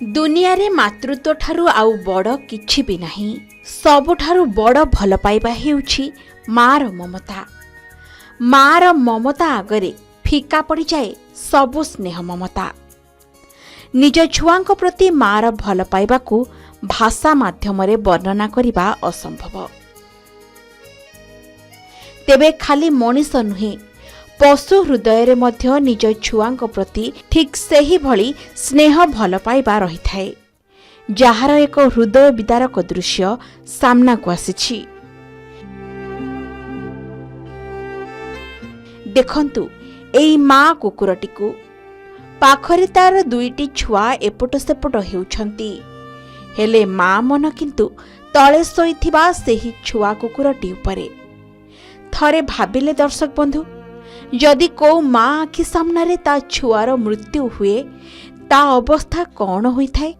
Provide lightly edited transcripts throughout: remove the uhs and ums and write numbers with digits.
दुनिया रे मातृत्व ठारू आउ बड़ किछि भी नाही। सबुठारू बड़ भल पाइबा हेउछि मार ममता। मार ममता आगरे फिका पड़ी जाए सबु स्नेह ममता। निज छुआंक प्रति मार भल पाइबा को भाषा माध्यम रे वर्णना करिबा असंभव। तेबे खाली मनीष नुहे, पशु हृदय रे मध्य निज छुआंक प्रति ठीक सेही भली स्नेह भल पाइबा रही थाए, जार एक हृदय विदारक दृश्य सामना को आसीछि। देखंतु एई मां कुकुरटीकू, पाखरे तार दुईटी छुआ एपट सेपट हेउछंती, हेले मां मन किंतु तळे सोईथिबा सेही छुआ कुकुरटी उपरे। थरे भाबिले दर्शक बंधु, जदि को मां आखि सामने ता छुआर मृत्यु हुए ता अवस्था कौन होई थाए?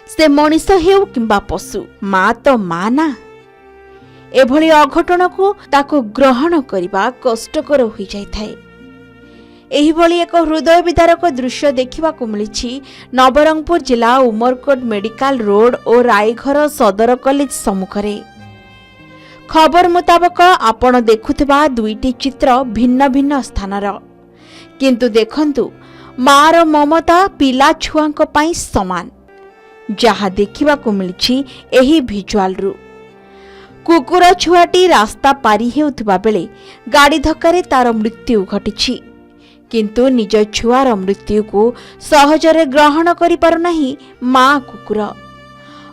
से मनीष हेउ किंबा पशु, मां तो मां ना। एभली अघटन को ताको ग्रहण करिबा कष्टकर होई जाय थाए। एही भली एक हृदय विदारक दृश्य देखिबा को मिलिछि नवरंगपुर जिला उमरकोट मेडिकल रोड और रायघर सदर कॉलेज सम्मुखरे। खबर मुताबक आपण देखुथिबा दुईटी चित्र भिन्न भिन्न स्थानर, किंतु देखंतु मार ममता पिला छुआंक पई समान, जहा देखिबा को मिलिछि एही विजुअल रु। कुकुर छुआटी रास्ता पारी हेउथिबा बेले गाड़ी धक्कारे तार मृत्यु घटिछि, किंतु निज छुआर मृत्यु को सहजरे ग्रहण करि पारु नाही मां कुकुर।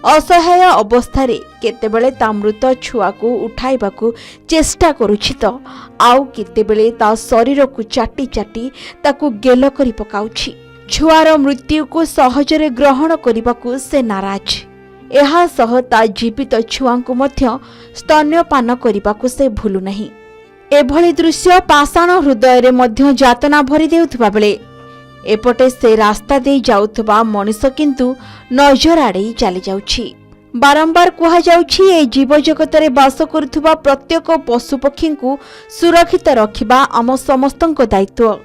असहाय अवस्थारे केतेबेले ता मृत छुआ को उठाइबा को चेष्टा करुछि तो आउ केतेबेले ता शरीर को चाटी चाटी ताकू गेल करि पकाउछि। छुआर मृत्यु को सहजरे ग्रहण करिबाकू से नाराज। एहा सह ता जीवित छुआ को मध्य स्तन्यपान करिबाकू से भूलु नहीं। एभली दृश्य पाषाण हृदय रे मध्य जातना भरी देउथबा बेले एपटे से रास्ता दे जाउथबा मनीष किंतु नजर आड़े चली जाउछि। बारंबार कहा जाउछि ए जीव जगत रे वास करुथबा प्रत्येक पशु पक्षी को सुरक्षित रखिबा आम समस्तक दायित्व।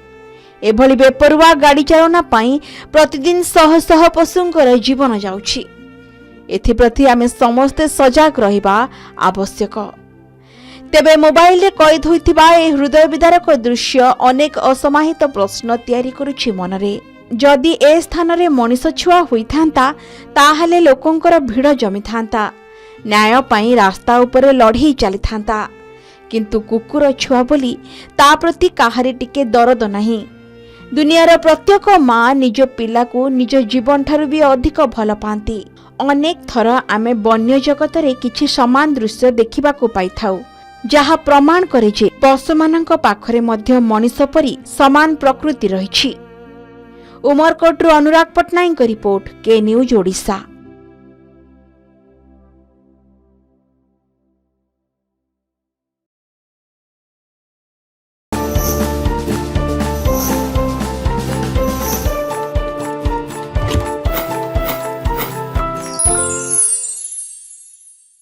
एभली बेपरुआ गाड़ी चालना पाई प्रतिदिन शह शह पशुंकर जीवन जाउछि। एथिप्रति आमे समस्ते सजग रहिबा आवश्यक। तेबे मोबाइल रे कैद होइथिबा ए हृदय विदारक दृश्य अनेक असमाहित प्रश्न तैयारी करुछि मनरे। जदि ए स्थान रे मनीष छुआ होइथांता ताहाले लोकंकर भिड़ जमी थांता, न्याय पाई रास्ता उपरे लढ़ी चली थांता, किंतु कुकुर छुआ बोली ता प्रति काहारी टिके दरद नहीं। दुनियार प्रत्येक मां निज पिला को निज जीवन ठारू भी अधिक भल पांती। अनेक थर आमे वन्य जगत रे किछि समान दृश्य देखिबा को पाइथाउ, जहा प्रमाण करे जे पशुमानंक पाखरे मध्य मनीष परी समान प्रकृति रहिछि। उमरकोटरू अनुराग पटनायक रिपोर्ट, के न्यूज ओडिशा।